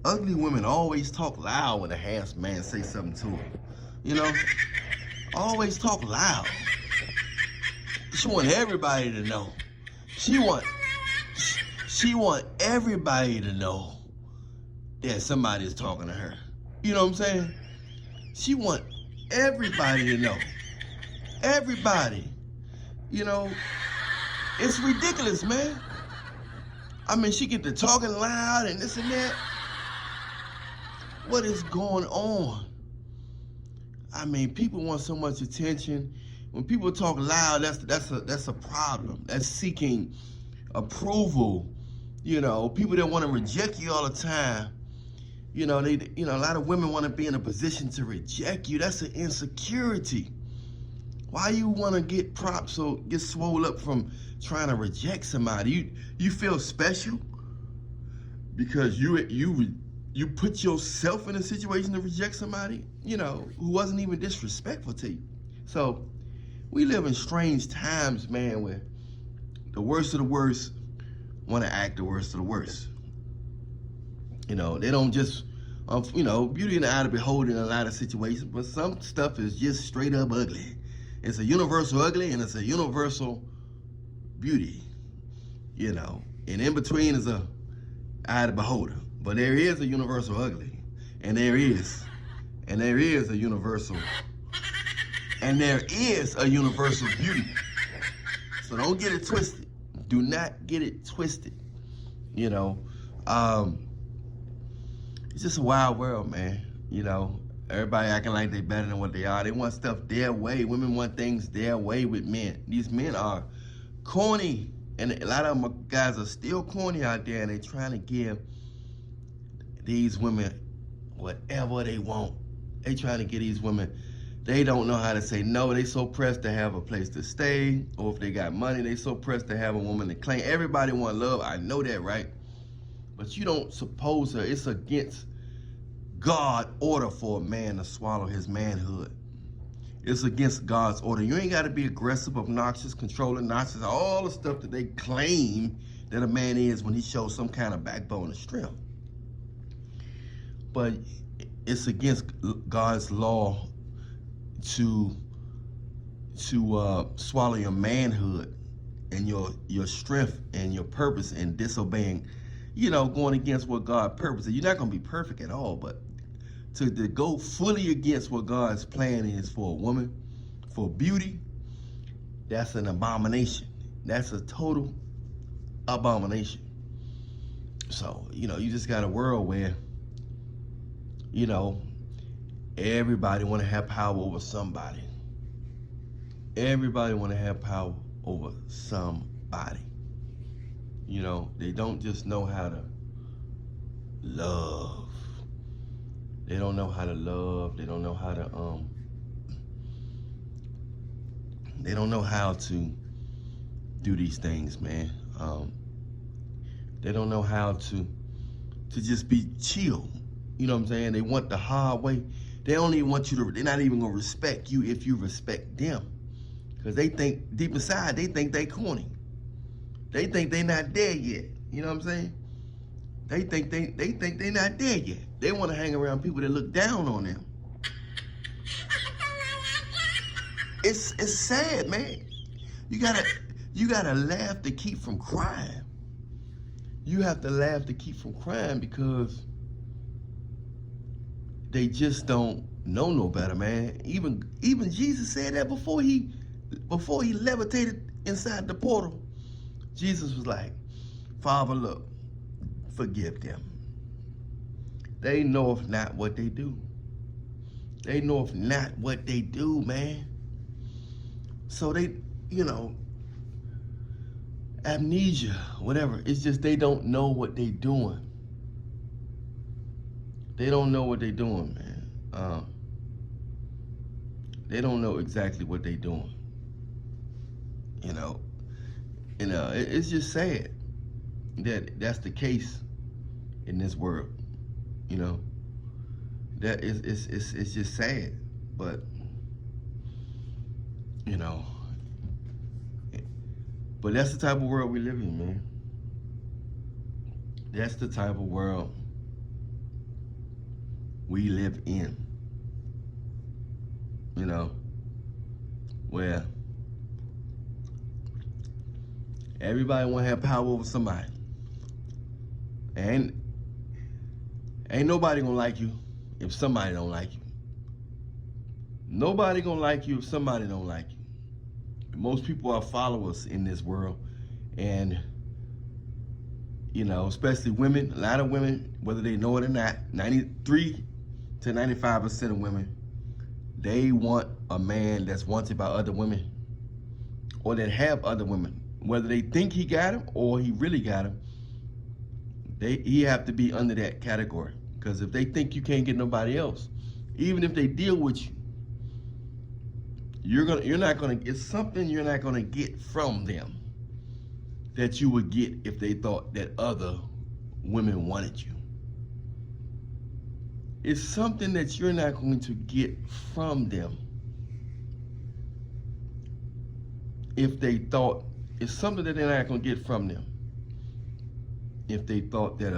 Ugly women always talk loud when a handsome man say something to them. You know, always talk loud. She want everybody to know. She want she want everybody to know that somebody is talking to her. You know what I'm saying? She want everybody to know. Everybody. You know, it's ridiculous, man. I mean, she get to talking loud and this and that. What is going on? I mean, people want so much attention. When people talk loud, that's a problem. That's seeking approval. You know, people that want to reject you all the time. You know, a lot of women want to be in a position to reject you. That's an insecurity. Why you want to get props or get swole up from trying to reject somebody? You feel special because you put yourself in a situation to reject somebody, you know, who wasn't even disrespectful to you. So we live in strange times, man, where the worst of the worst want to act the worst of the worst. You know, they don't just, you know, beauty in the eye of the beholder in a lot of situations, but some stuff is just straight up ugly. It's a universal ugly and it's a universal beauty, you know. And in between is a eye of the beholder. But there is a universal ugly. And there is a universal. And there is a universal beauty. So don't get it twisted. Do not get it twisted. You know. It's just a wild world, man. You know. Everybody acting like they better than what they are. They want stuff their way. Women want things their way with men. These men are corny. And a lot of them guys are still corny out there, and they're trying to give these women whatever they want. They trying to get these women, they don't know how to say no. They so pressed to have a place to stay, or if they got money, they so pressed to have a woman to claim. Everybody want love, I know that, right? But you don't suppose her. It's against God's order for a man to swallow his manhood. It's against God's order. You ain't got to be aggressive, obnoxious, controlling, narcissist, all the stuff that they claim that a man is when he shows some kind of backbone and strength. But it's against God's law to swallow your manhood and your strength and your purpose and disobeying, you know, going against what God purposed. You're not going to be perfect at all, but to go fully against what God's plan is for a woman, for beauty, that's an abomination. That's a total abomination. So, you know, you just got a world where, you know, everybody want to have power over somebody. Everybody want to have power over somebody. You know, they don't just know how to love. They don't know how to love. They don't know how to they don't know how to do these things, man. They don't know how to just be chill. You know what I'm saying? They want the hard way. They don't even want you to, they're not even gonna respect you if you respect them. Because they think, deep inside, they think they corny. They think they not there yet. You know what I'm saying? They think they not there yet. They want to hang around people that look down on them. It's sad, man. You gotta laugh to keep from crying. You have to laugh to keep from crying because they just don't know no better, man. Even Jesus said that before he levitated inside the portal. Jesus was like, Father, look, forgive them. They knoweth not what they do. They knoweth not what they do, man. So they, you know, amnesia, whatever. It's just they don't know what they doing. They don't know what they doing, man. They don't know exactly what they doing. You know, and it's just sad that that's the case in this world. You know, that it's just sad, but you know, but that's the type of world we live in, man. That's the type of world we live in, you know, where everybody want to have power over somebody. And ain't nobody gonna like you if somebody don't like you. Nobody gonna like you if somebody don't like you. Most people are followers in this world, and you know, especially women, a lot of women, whether they know it or not, 93 to 95% of women, they want a man that's wanted by other women or that have other women. Whether they think he got him or he really got him, he have to be under that category. Because if they think you can't get nobody else, even if they deal with you, it's something you're not gonna get from them that you would get if they thought that other women wanted you. It's something that you're not going to get from them if they thought, it's something that they're not going to get from them if they thought that,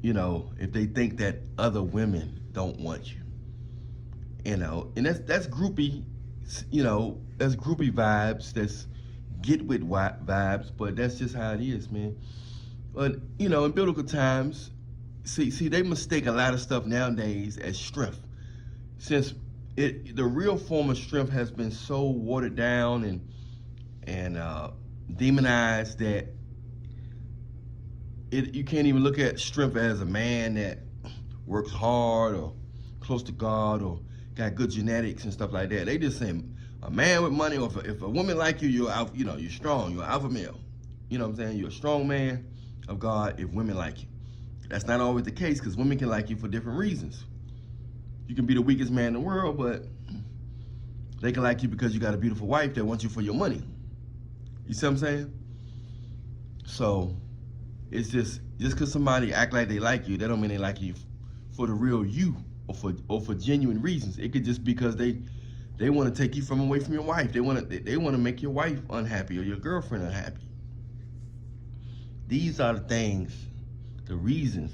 you know, if they think that other women don't want you. You know, and that's groupie, you know, that's groupie vibes, that's get with vibes, but that's just how it is, man. But, you know, in biblical times, see, they mistake a lot of stuff nowadays as strength. Since the real form of strength has been so watered down and demonized that you can't even look at strength as a man that works hard or close to God or got good genetics and stuff like that. They just say a man with money, or if a woman like you, you're strong, you're an alpha male. You know what I'm saying? You're a strong man of God if women like you. That's not always the case, because women can like you for different reasons. You can be the weakest man in the world, but they can like you because you got a beautiful wife that wants you for your money. You see what I'm saying? So it's just because somebody act like they like you, that don't mean they like you for the real you or for genuine reasons. It could just be because they want to take you away from your wife. They want to make your wife unhappy or your girlfriend unhappy. These are the things, the reasons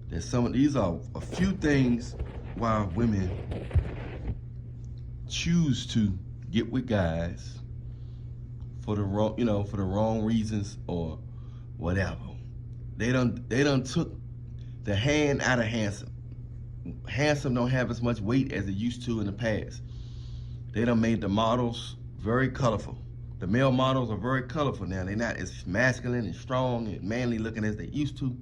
that these are a few things why women choose to get with guys for the wrong reasons or whatever. They done took the hand out of handsome. Handsome don't have as much weight as it used to in the past. They done made the models very colorful. The male models are very colorful now. They're not as masculine and strong and manly looking as they used to.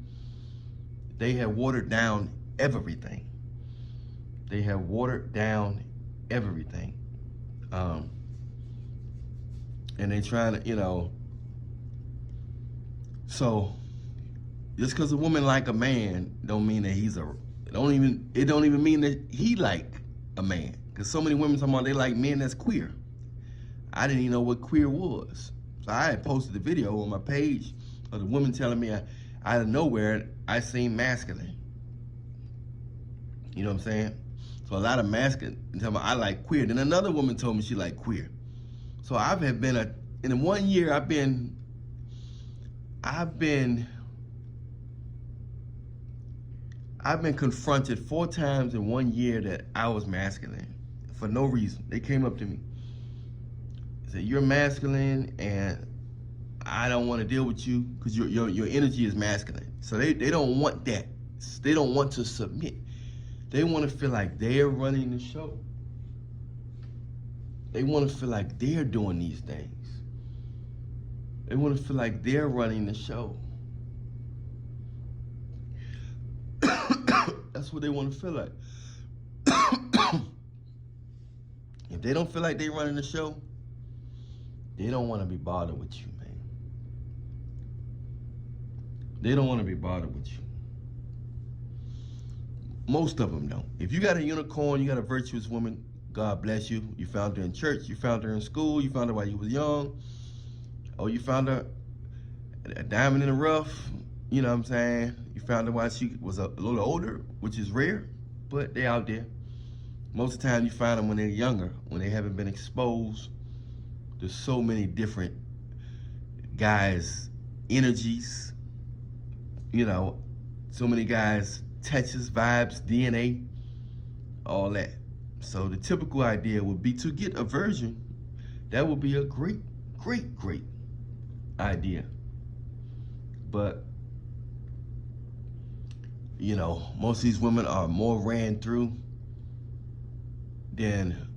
They have watered down everything. They have watered down everything. And they trying to, you know, so just because a woman like a man don't mean that it don't even mean that he like a man. Because so many women talking about they like men that's queer. I didn't even know what queer was. So I had posted the video on my page of the woman telling me out of nowhere I seem masculine. You know what I'm saying? So a lot of masculine tell me I like queer. Then another woman told me she like queer. So in 1 year I've been confronted 4 times in 1 year that I was masculine for no reason. They came up to me. Say, you're masculine and I don't want to deal with you because your energy is masculine. So they don't want that. They don't want to submit. They want to feel like they're running the show. They want to feel like they're doing these things. They want to feel like they're running the show. That's what they want to feel like. If they don't feel like they're running the show, they don't want to be bothered with you, man. They don't want to be bothered with you. Most of them don't. If you got a unicorn, you got a virtuous woman, God bless you. You found her in church, you found her in school, you found her while you was young, or you found her a diamond in the rough, you know what I'm saying? You found her while she was a little older, which is rare, but they out there. Most of the time you find them when they're younger, when they haven't been exposed. There's so many different guys' energies, you know, So many guys, touches, vibes, DNA, all that. So the typical idea would be to get a virgin. That would be a great, great, great idea. But, you know, most of these women are more ran through than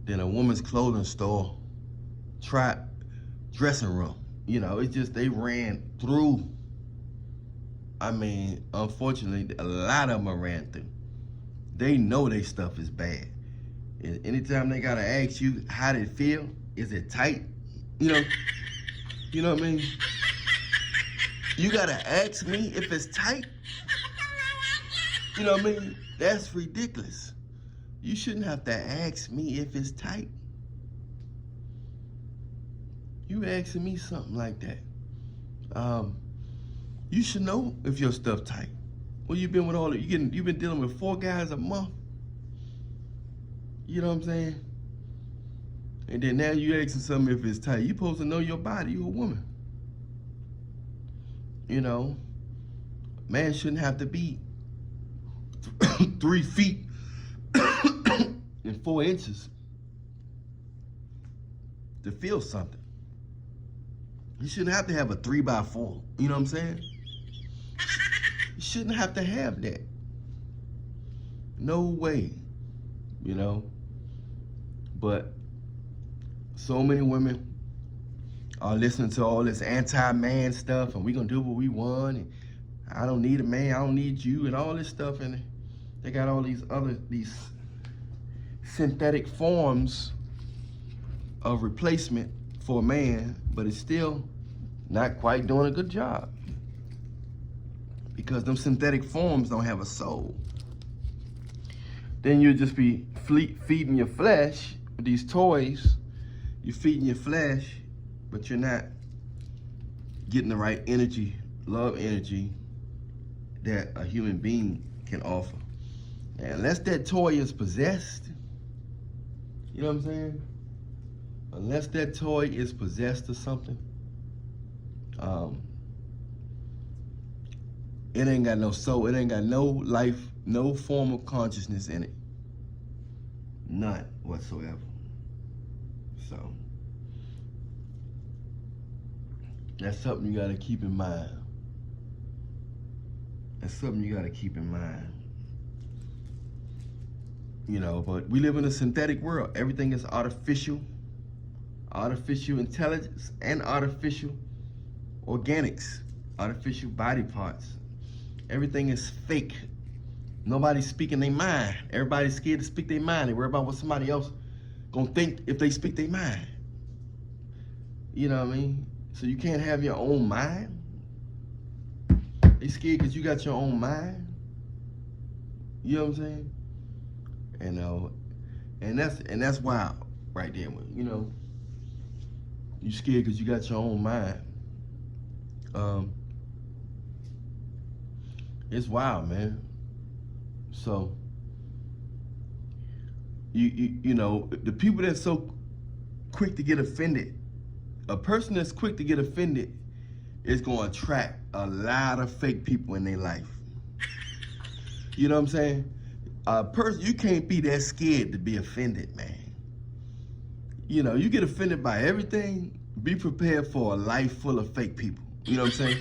a woman's clothing store, dressing room. You know, it's just they ran through. I mean, unfortunately, a lot of them are ran through. They know their stuff is bad. And anytime they gotta ask you how did it feel, is it tight? You know what I mean? You gotta ask me if it's tight? You know what I mean? That's ridiculous. You shouldn't have to ask me if it's tight. You asking me something like that. You should know if your stuff tight. Well, you've been with you've been dealing with 4 guys a month. You know what I'm saying? And then now you asking something if it's tight. You supposed to know your body, you're a woman. You know, man shouldn't have to be 3 feet and 4 inches to feel something. You shouldn't have to have a 3x4. You know what I'm saying? You shouldn't have to have that. No way. You know? But so many women are listening to all this anti-man stuff, and we gonna do what we want, and I don't need a man, I don't need you, and all this stuff, and they got all these synthetic forms of replacement for a man, but it's still not quite doing a good job because them synthetic forms don't have a soul. Then you'll just be feeding your flesh with these toys. You're feeding your flesh, but you're not getting the right energy, love energy that a human being can offer. And unless that toy is possessed, you know what I'm saying? Unless that toy is possessed or something, it ain't got no soul. It ain't got no life, no form of consciousness in it. None whatsoever. So that's something you gotta keep in mind. That's something you gotta keep in mind. You know, but we live in a synthetic world. Everything is artificial intelligence and artificial organics, artificial body parts. Everything is fake. Nobody's speaking their mind. Everybody's scared to speak their mind. They worry about what somebody else gonna think if they speak their mind. You know what I mean? So you can't have your own mind. They scared because you got your own mind. You know what I'm saying? And that's wild right there. You know, you scared because you got your own mind. It's wild, man. So you know, the people that's so quick to get offended, a person that's quick to get offended is going to attract a lot of fake people in their life. You know what I'm saying? A person, you can't be that scared to be offended, man. You know, you get offended by everything, be prepared for a life full of fake people. You know what I'm saying?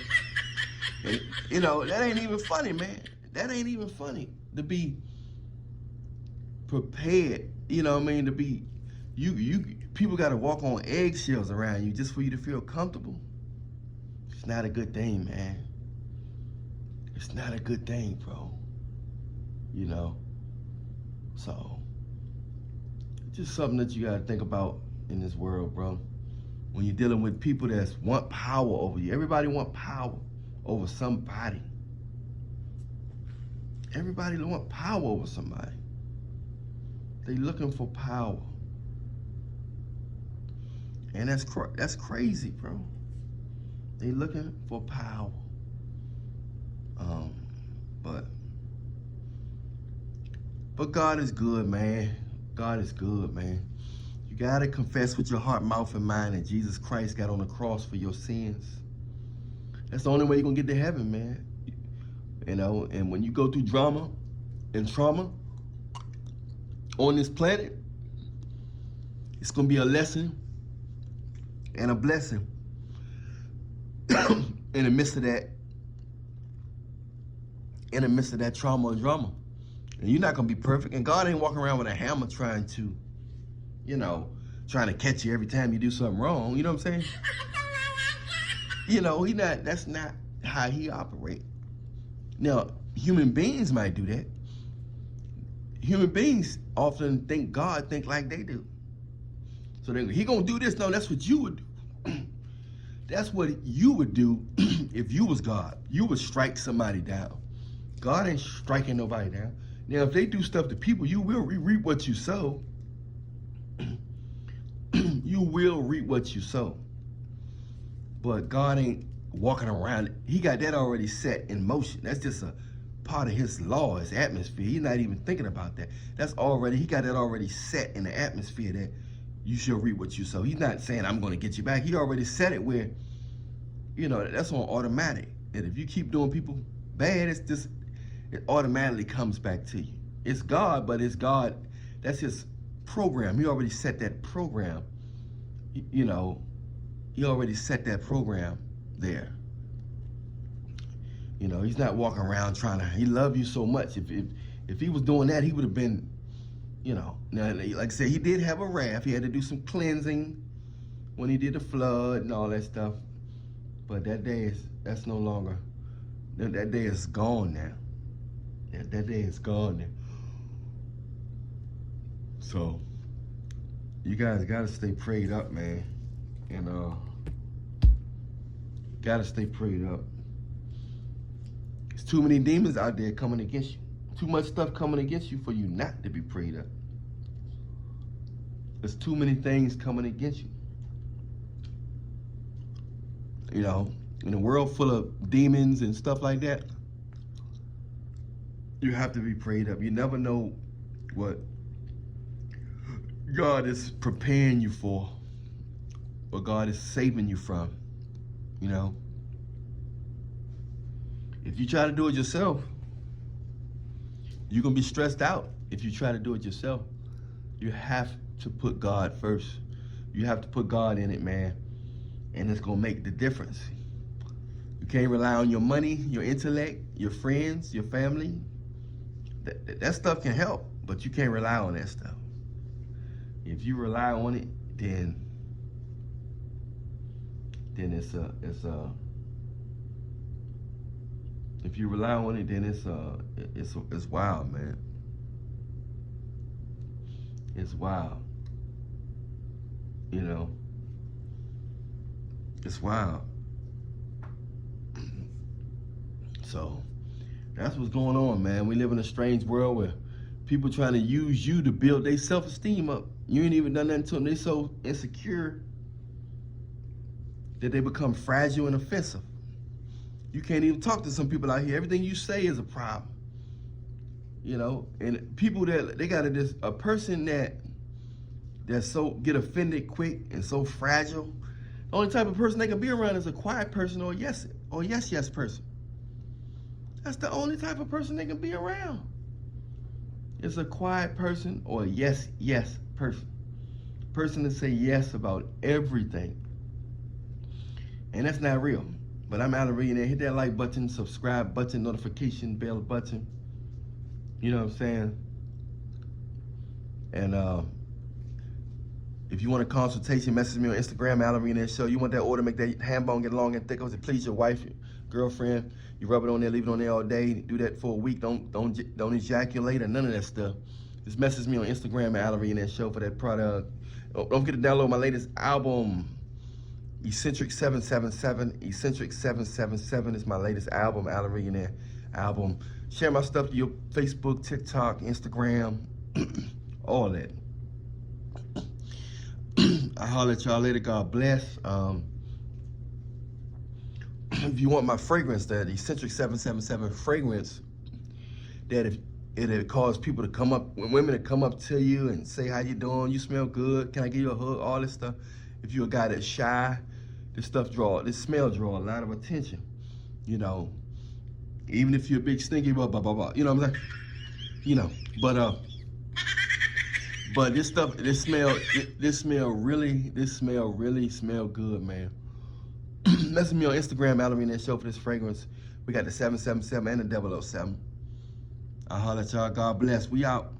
And, you know, that ain't even funny, man. That ain't even funny to be prepared. You know what I mean? To be, people got to walk on eggshells around you just for you to feel comfortable. It's not a good thing, man. It's not a good thing, bro. You know? So, it's just something that you got to think about in this world, bro. When you're dealing with people that want power over you. Everybody want power over somebody. Everybody want power over somebody. They looking for power. And that's crazy, bro. They looking for power. But God is good, man. God is good, man. You gotta confess with your heart, mouth, and mind that Jesus Christ got on the cross for your sins. That's the only way you're gonna get to heaven, man. You know, and when you go through drama and trauma on this planet, it's gonna be a lesson and a blessing in the midst of that, trauma and drama. And you're not gonna be perfect. And God ain't walking around with a hammer trying to, you know, trying to catch you every time you do something wrong. You know what I'm saying? You know, that's not how he operates. Now, human beings might do that. Human beings often think like they do. So he gonna do this. No, that's what you would do. That's what you would do if you was God. You would strike somebody down. God ain't striking nobody down. Now, if they do stuff to people, you will reap what you sow. You will reap what you sow. But God ain't walking around. He got that already set in motion. That's just a part of his law, his atmosphere. He's not even thinking about that. He got that already set in the atmosphere that you shall reap what you sow. He's not saying, I'm going to get you back. He already said it where, you know, that's on automatic. And if you keep doing people bad, it automatically comes back to you. It's God, but it's God. That's his program. He already set that program. You know, he already set that program there. You know, he's not walking around he loved you so much. If he was doing that, he would have been, you know, now, like I said, he did have a wrath. He had to do some cleansing when he did the flood and all that stuff. But that's no longer, that day is gone now. That day is gone now. So, you guys gotta stay prayed up, man. And gotta stay prayed up. There's too many demons out there coming against you. Too much stuff coming against you for you not to be prayed up. There's too many things coming against you. You know, in a world full of demons and stuff like that, you have to be prayed up. You never know what God is preparing you for, what God is saving you from, you know. If you try to do it yourself, you're going to be stressed out. If you try to do it yourself, you have to put God first. You have to put God in it, man. And it's going to make the difference. You can't rely on your money, your intellect, your friends, your family. That stuff can help, but you can't rely on that stuff. If you rely on it, then if you rely on it, then it's wild, man. It's wild. You know, it's wild. So that's what's going on, man. We live in a strange world where people trying to use you to build their self-esteem up. You ain't even done nothing to them. They so insecure that they become fragile and offensive. You can't even talk to some people out here. Everything you say is a problem. You know, and people that they got a person that's so get offended quick and so fragile. The only type of person they can be around is a quiet person or yes person. That's the only type of person they can be around. It's a quiet person or a yes person. Person that say yes about everything. And that's not real. But I'm Alan Millionaire. Hit that like button, subscribe button, notification bell button. You know what I'm saying? And if you want a consultation, message me on Instagram, Alan Millionaire Show. You want that order, make that ham bone get long and thick. It please your wife, your girlfriend. You rub it on there, leave it on there all day. Do that for a week. Don't ejaculate or none of that stuff. Just message me on Instagram at Alan Millionaire Show for that product. Don't forget to download my latest album, Eccentric 777. Eccentric 777 is my latest album, Alan Millionaire album. Share my stuff to your Facebook, TikTok, Instagram, all that. I'll holler at y'all later. God bless. If you want my fragrance, that Eccentric 777 fragrance, that if it cause people to come up, women to come up to you and say, how you doing? You smell good. Can I give you a hug? All this stuff. If you're a guy that's shy, this smell draw a lot of attention, you know. Even if you're a big stinky, blah, blah, blah, blah. You know what I'm saying? You know, but this stuff, this smell really smell good, man. Message me on Instagram, Alarina Show, for this fragrance. We got the 777 and the 007. I'll holler at y'all. God bless. We out.